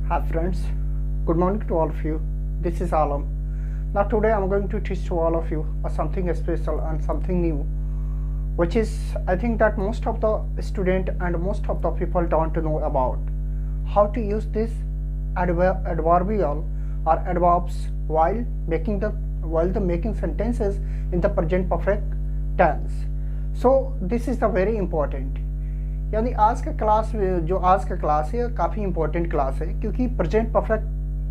Hi friends, good morning to all of you. This is Alam. Now today I'm going to teach to all of you something special and something new, which is I think that most of the student and most of the people don't know about how to use this adverbial or adverbs while making sentences in the present perfect tense. So this is the very important. यानी आज का class है काफ़ी important class है, क्योंकि present perfect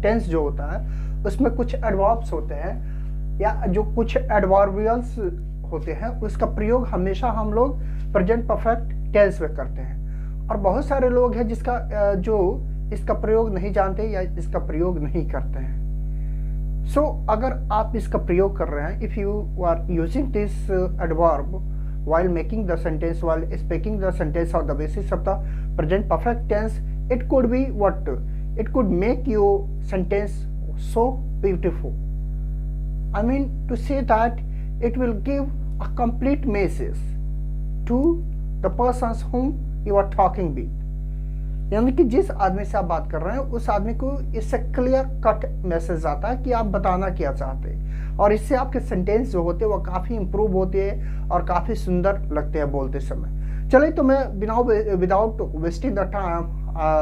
tense जो होता है उसमें कुछ एडवर्ब्स होते हैं या जो कुछ एडवर्बियल्स होते हैं उसका प्रयोग हमेशा हम लोग प्रेजेंट परफेक्ट टेंस में करते हैं, और बहुत सारे लोग हैं जो इसका प्रयोग नहीं जानते या इसका प्रयोग नहीं करते हैं। सो अगर आप इसका प्रयोग कर रहे हैं, if you are using this adverb while making the sentence, while speaking the sentence on the basis of the present perfect tense, it could be what? It could make your sentence so beautiful. I mean to say that it will give a complete message to the persons whom you are talking with. यानी कि जिस आदमी से आप बात कर रहे हैं उस आदमी को इससे क्लियर कट मैसेज आता है कि आप बताना क्या चाहते हैं, और इससे आपके सेंटेंस जो होते हैं वो काफ़ी इम्प्रूव होते हैं और काफ़ी सुंदर लगते हैं बोलते समय। चलिए तो मैं without wasting the time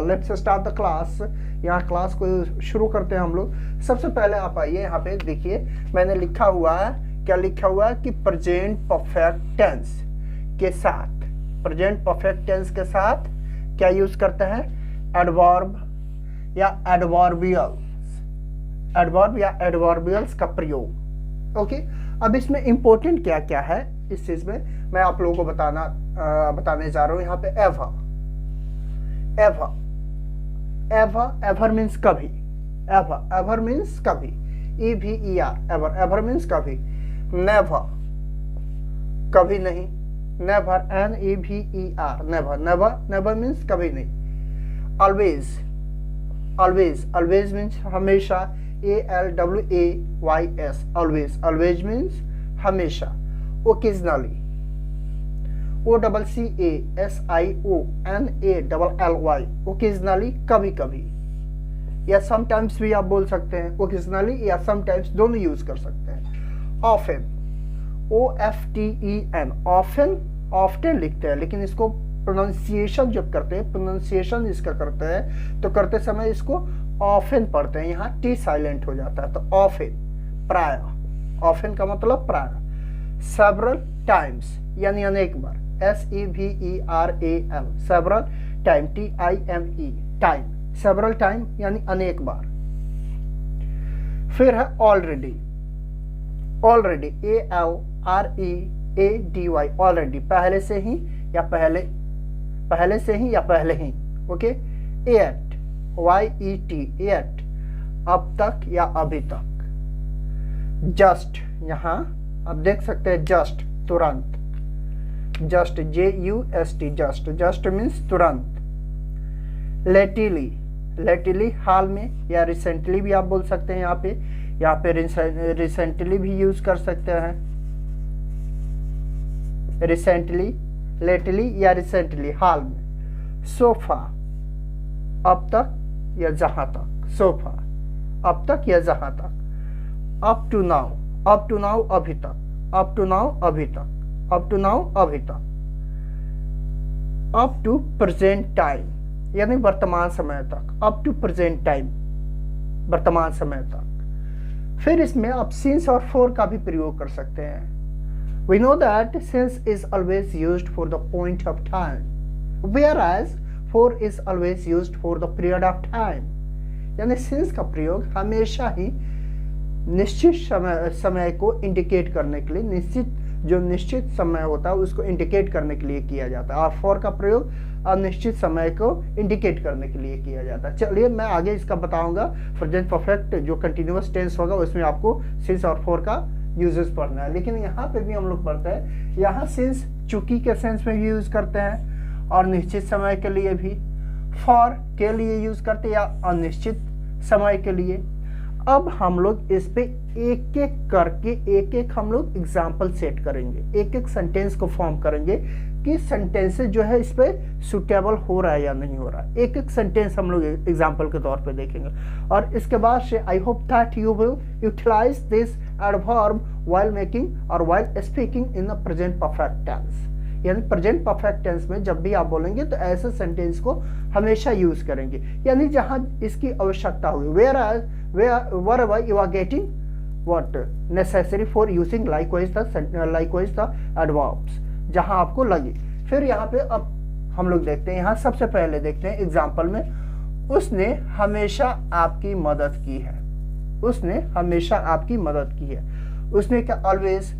let's start the class. यहाँ क्लास को शुरू करते हैं हम लोग। सबसे पहले आप आइए, यहाँ पे देखिए मैंने लिखा हुआ है, क्या लिखा हुआ है कि प्रेजेंट परफेक्ट टेंस के साथ, प्रेजेंट परफेक्ट टेंस के साथ क्या यूज करते हैं? एडवर्ब या एडवर्बियल्स का प्रयोग। ओके, अब इसमें इंपॉर्टेंट क्या क्या है इस चीज में मैं आप लोगों को बताने जा रहा हूं। यहाँ पे एवर मीन्स कभी, एवर मीन्स कभी, EVER, एवर मीन्स कभी। नेवर कभी नहीं, नेवर, NEVER, नेवर मीन्स कभी नहीं। ऑलवेज मीन्स हमेशा, ALWAYS, ऑलवेज मीन्स हमेशा। ओकेजनली, OCCASIONALLY, ओकेजनली कभी कभी, या समटाइम्स भी आप बोल सकते हैं, ओकेजनली या समटाइम्स दोनों यूज कर सकते हैं। ऑफन, OFTEN, ऑफ्टन लिखते हैं, लेकिन इसको प्रोनाउंसिएशन जब करते हैं, प्रोनाउंसिएशन इसका करते हैं तो करते समय इसको ऑफन पढ़ते हैं, यहाँ टी साइलेंट हो जाता है, तो ऑफन, प्राय, ऑफन का मतलब प्राय। सेवरल टाइम्स यानी अनेक बार, SEVERAL, several time, TIME, time, several time यानी अनेक बार। फिर है ऑलरेडी, ALREADY, ऑलरेडी, पहले से ही या पहले ही। ओके, एट, YET, एट, अब तक या अभी तक। जस्ट, यहाँ आप देख सकते हैं जस्ट, तुरंत, जस्ट, JUST, जस्ट मीन्स तुरंत। लेटिली, हाल में या रिसेंटली भी आप बोल सकते हैं। यहाँ पे रिसेंटली भी यूज कर सकते हैं, रिसेंटली, लेटली या रिसेंटली, हाल में। सोफा, अब तक या जहां तक, सोफा, अब तक या जहां तक। अप टू नाउ, अभी तक, अप टू नाउ, अभी तक, अप टू नाउ, अभी तक। अप टू प्रेजेंट टाइम यानी वर्तमान समय तक, अप टू प्रेजेंट टाइम, वर्तमान समय तक। फिर इसमें आप सिंस और फॉर का भी प्रयोग कर सकते हैं। We know that since is always used for the point of time, whereas for is always used for the period of time. यानी since का प्रयोग हमेशा ही निश्चित समय को इंडिकेट करने के लिए, निश्चित समय होता है उसको इंडिकेट करने के लिए किया जाता है, और for का प्रयोग अनिश्चित समय को इंडिकेट करने के लिए किया जाता है। चलिए मैं आगे इसका बताऊंगा। प्रेजेंट परफेक्ट जो कंटिन्यूअस टेंस होगा उसमें आपको सिंस और फॉर का यूजेस पढ़ना है, लेकिन यहाँ पे भी हम लोग पढ़ते हैं। यहाँ सिंस चूंकि के सेंस में भी यूज करते हैं और निश्चित समय के लिए भी, फॉर के लिए यूज करते हैं या अनिश्चित समय के लिए। अब हम लोग इस पे एक एक करके हम लोग एग्जाम्पल सेट करेंगे, एक एक सेंटेंस को फॉर्म करेंगे कि सेंटेंसेस जो है इस पे सुटेबल हो रहा है या नहीं हो रहा है। एक एक सेंटेंस हम लोग एग्जांपल के तौर पे देखेंगे और इसके बाद से I hope that you will utilize this adverb while making और while speaking in the present perfect tense. यानी प्रेजेंट परफेक्ट टेंस में जब भी आप बोलेंगे तो ऐसे सेंटेंस को हमेशा यूज करेंगे, यानी जहां इसकी आवश्यकता होगी। wherever you are getting what necessary for using likewise the adverbs, जहां आपको लगे। फिर यहाँ पे अब हम लोग देखते हैं, यहाँ सबसे पहले देखते हैं एग्जाम्पल में, उसने हमेशा आपकी मदद की है। उसने हमेशा आपकी मदद की है। उसने क्या, ऑलवेज,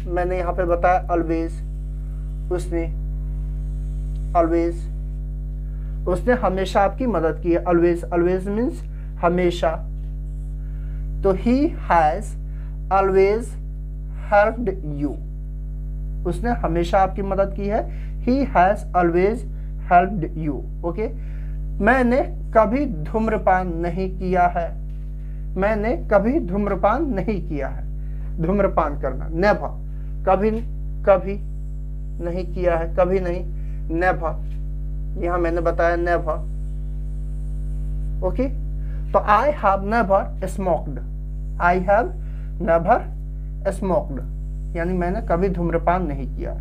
मैंने यहाँ पे बताया ऑलवेज, उसने ऑलवेज, उसने हमेशा आपकी मदद की है। ऑलवेज, ऑलवेज मीन्स हमेशा, तो he has always helped you. उसने हमेशा आपकी मदद की है, he has always helped you. Okay, मैंने कभी धूम्रपान नहीं किया है। मैंने कभी धूम्रपान नहीं किया है। धूम्रपान करना, नेवर, कभी कभी नहीं किया है, कभी नहीं, नेवर, यहां मैंने बताया नेवर। ओके, तो I have never smoked, I have never smoked, यानी मैंने कभी धूम्रपान नहीं किया।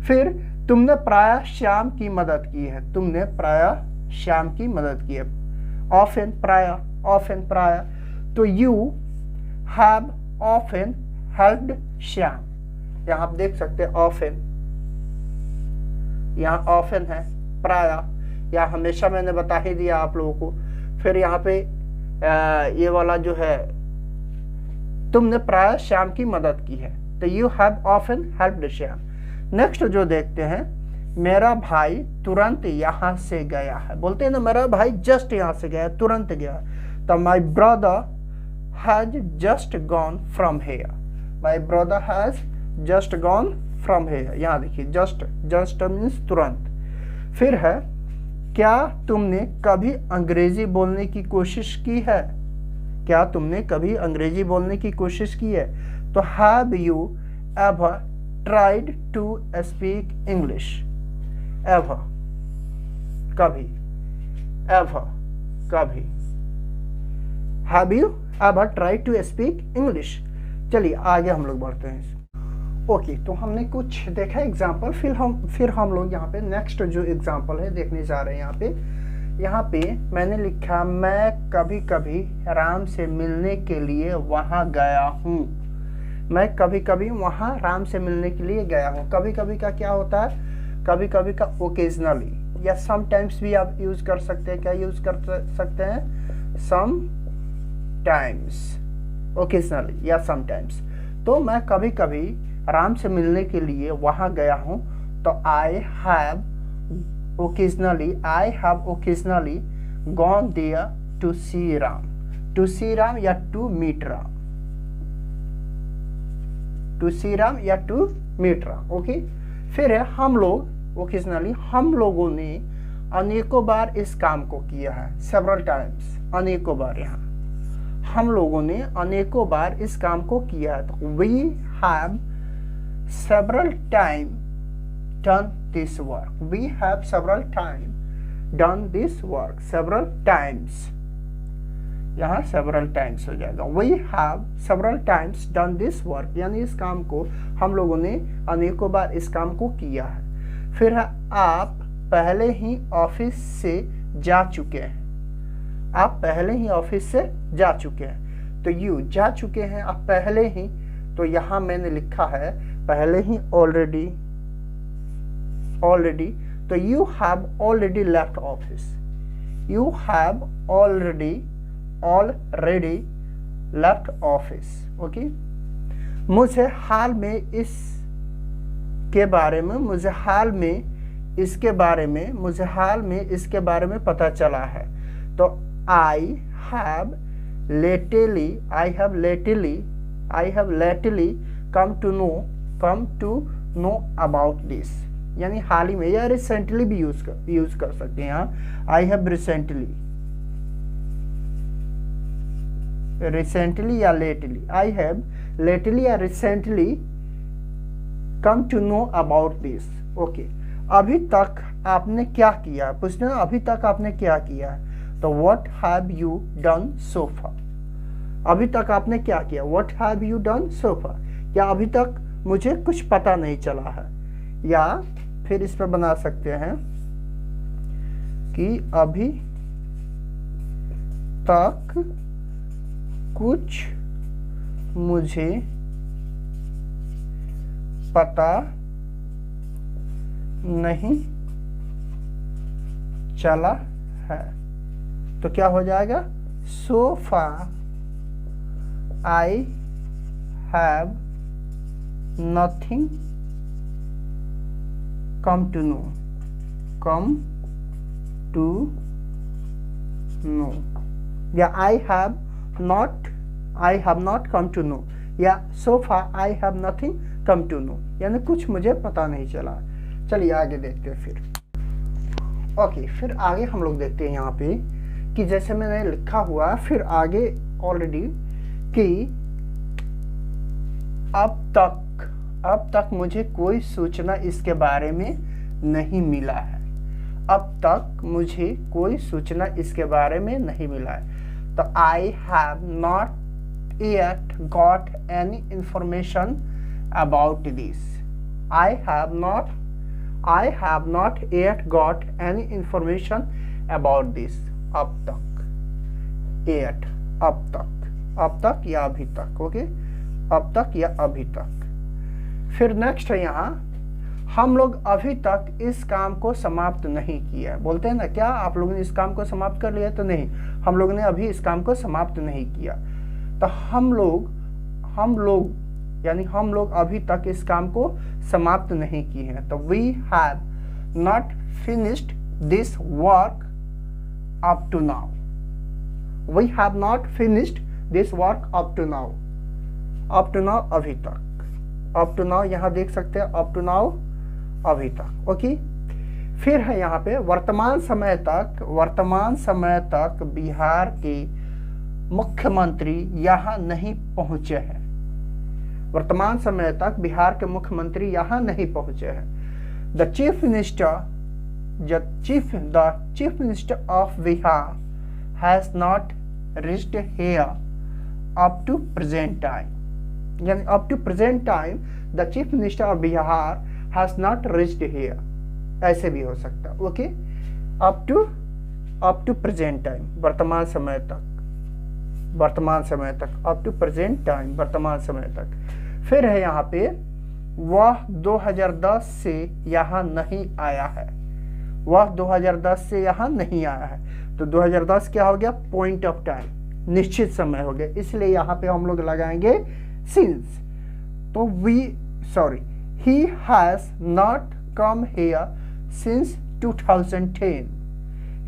फिर तुमने प्रायः श्याम की मदद की है। तुमने प्रायः श्याम की मदद की है। ऑफन, प्रायः, ऑफन, प्रायः, तो you have often helped Shyam. यहाँ आप देख सकते हैं ऑफन, यहाँ ऑफन है, प्रायः, या हमेशा मैंने बता ही दिया आप लोगों को। फिर यहाँ पे ये वाला जो है, तुमने प्रायः श्याम की मदद की है, तो you have often helped Shyam. Next जो देखते हैं, मेरा भाई तुरंत यहाँ से गया है। बोलते हैं ना, मेरा भाई जस्ट यहाँ से गया, तुरंत गया। तो my brother has just gone from here. My brother has just gone from here, यहाँ देखिए जस्ट, जस्ट मीन्स तुरंत। फिर है, क्या तुमने कभी अंग्रेजी बोलने की कोशिश की है। क्या तुमने कभी अंग्रेजी बोलने की कोशिश की है, तो have you ever tried to speak English. Ever, कभी, एवर, कभी, have you ever tried to speak English. चलिए आगे हम लोग बढ़ते हैं। ओके, तो हमने कुछ देखा एग्जाम्पल, फिर हम लोग यहाँ पे नेक्स्ट जो एग्जाम्पल है देखने जा रहे हैं। यहाँ पे मैंने लिखा, मैं कभी कभी राम से मिलने के लिए वहाँ गया हूँ। मैं कभी कभी वहाँ राम से मिलने के लिए गया हूँ। कभी कभी का क्या होता है, कभी कभी का ओकेजनली या समटाइम्स भी आप यूज कर सकते हैं। क्या यूज कर सकते हैं, समटाइम्स, ओकेजनली या समटाइम्स। तो मैं कभी कभी राम से मिलने के लिए वहां गया हूं, तो I have occasionally gone there to see Ram. To see Ram या to meet Ram, to see Ram या टू मीट राम। ओके, फिर है हम लोग, ओकेजनली हम लोगों ने अनेकों बार इस काम को किया है। सेवरल टाइम्स, अनेकों बार, यहाँ हम लोगों ने अनेकों बार इस काम को किया है। तो we have several time done this work. We have several time done this work. Several times, यहाँ several times हो जाएगा। We have several times done this work, यानी इस काम को हम लोगों ने अनेकों बार इस काम को किया है। फिर है, आप पहले ही ऑफिस से जा चुके हैं। आप पहले ही ऑफिस से जा चुके हैं, तो यू जा चुके हैं आप पहले ही, तो यहाँ मैंने लिखा है पहले ही ऑलरेडी, ऑलरेडी, तो you have already left office. You have already left office. Okay, मुझे हाल में इसके बारे में, मुझे हाल में इसके बारे में, मुझे हाल में इसके बारे में पता चला है। तो I have lately come to know about this, यानी हाल ही में, या रिसेंटली भी यूज कर सकते हैं। यहाँ आई हैव रिसेंटली या लेटली, आई हैव लेटली या recently come to know about this. Okay, अभी तक आपने क्या किया, पूछना अभी तक आपने क्या किया है, तो what have you done so far. अभी तक आपने क्या किया, what have you done so far, क्या अभी तक मुझे कुछ पता नहीं चला है। या फिर इस पर बना सकते हैं कि अभी तक कुछ मुझे पता नहीं चला है। तो क्या हो जाएगा, so far I have nothing come to know, come to know, या I have not come to know, या so far I have nothing come to know, यानी कुछ मुझे पता नहीं चला। चलिए आगे देखते हैं फिर। ओके, फिर आगे हम लोग देखते हैं यहाँ पे कि जैसे मैंने लिखा हुआ फिर आगे ऑलरेडी कि अब तक मुझे कोई सूचना इसके बारे में नहीं मिला है। अब तक मुझे कोई सूचना इसके बारे में नहीं मिला है। तो I have not yet got any information about this. I have not yet got any information about this. अब तक, yet, अब तक या अभी तक, ओके, अब तक या अभी तक। फिर नेक्स्ट है यहाँ, हम लोग अभी तक इस काम को समाप्त नहीं किया। बोलते हैं ना, क्या आप लोगों ने इस काम को समाप्त कर लिया, तो नहीं, हम लोगों ने अभी इस काम को समाप्त नहीं किया। तो हम लोग यानी हम लोग अभी तक इस काम को समाप्त नहीं किए हैं। तो we have not finished this work up to now. We have not finished this work up to now. Up to now अभी तक, अप टू नाउ यहाँ देख सकते हैं, अप टू नाउ अभी तक, ओके। फिर है यहाँ पे वर्तमान समय तक बिहार के मुख्यमंत्री यहाँ नहीं पहुंचे हैं। वर्तमान समय तक बिहार के मुख्यमंत्री यहाँ नहीं पहुंचे हैं। The chief minister of Bihar has not reached here up to present time. यानी up to present time the chief minister of Bihar has not reached here, ऐसे भी हो सकता है, okay. Up to present time, वर्तमान समय तक, अप टू प्रेजेंट टाइम, वर्तमान समय तक। फिर है यहाँ पे वह 2010 से यहाँ नहीं आया है। वह 2010 से यहाँ नहीं आया है। तो 2010 क्या हो गया, पॉइंट ऑफ टाइम, निश्चित समय हो गया, इसलिए यहाँ पे हम लोग लगाएंगे सिंस। तो he has not come here since 2010.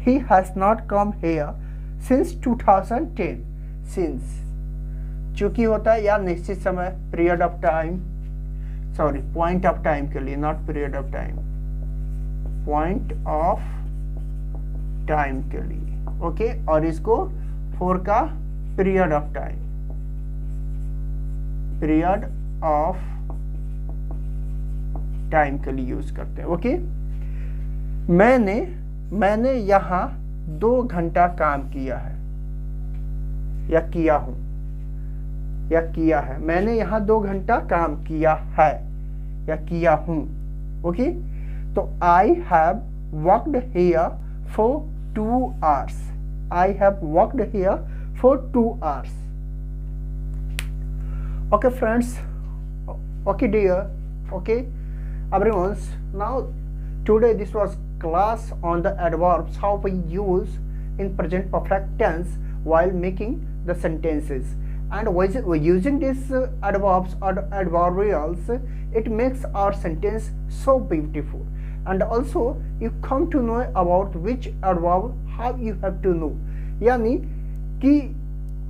He has not come here since 2010. Since चूंकि होता है या निश्चित समय, period of time, point of time के लिए, not period of time, point of time के लिए, ओके। और इसको फोर का period of time, period of time के लिए यूज करते हैं, ओके। मैंने यहाँ 2 घंटा काम किया है, या किया हूं, या किया है। मैंने यहाँ 2 घंटा काम किया है या किया हूं, ओके। तो I have worked here for 2 hours. I have worked here for 2 hours. Okay friends, okay dear, okay everyone. Now today this was class on the adverbs, how we use in present perfect tense while making the sentences, and using these adverbs or adverbials, it makes our sentence so beautiful. And also you come to know about which adverb how you have to know, यानी कि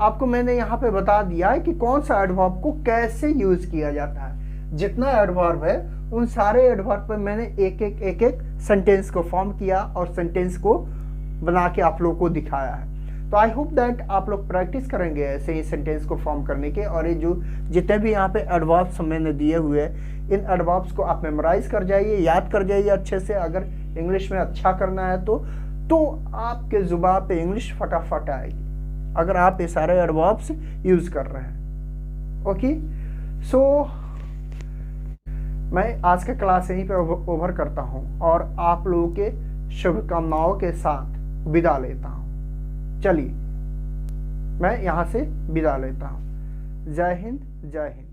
आपको मैंने यहाँ पे बता दिया है कि कौन सा एडवर्ब को कैसे यूज किया जाता है। जितना एडवर्ब है उन सारे एडवर्ब पे मैंने एक एक सेंटेंस को फॉर्म किया और सेंटेंस को बना के आप लोगों को दिखाया है। तो आई होप दैट आप लोग प्रैक्टिस करेंगे ऐसे ही सेंटेंस को फॉर्म करने के, और ये जो जितने भी यहाँ पे एडवर्ब्स मैंने दिए हुए हैं इन एडवर्ब्स को आप मेमोराइज कर जाइए, याद कर जाइए अच्छे से। अगर इंग्लिश में अच्छा करना है तो आपके जुबान पे इंग्लिश फटाफट आएगी अगर आप ये सारे एडवर्ब्स यूज कर रहे हैं। ओके, सो मैं आज का क्लास यहीं पे ओवर करता हूँ और आप लोगों के शुभकामनाओं के साथ विदा लेता हूँ। चलिए मैं यहाँ से विदा लेता हूँ। जय हिंद, जय हिंद।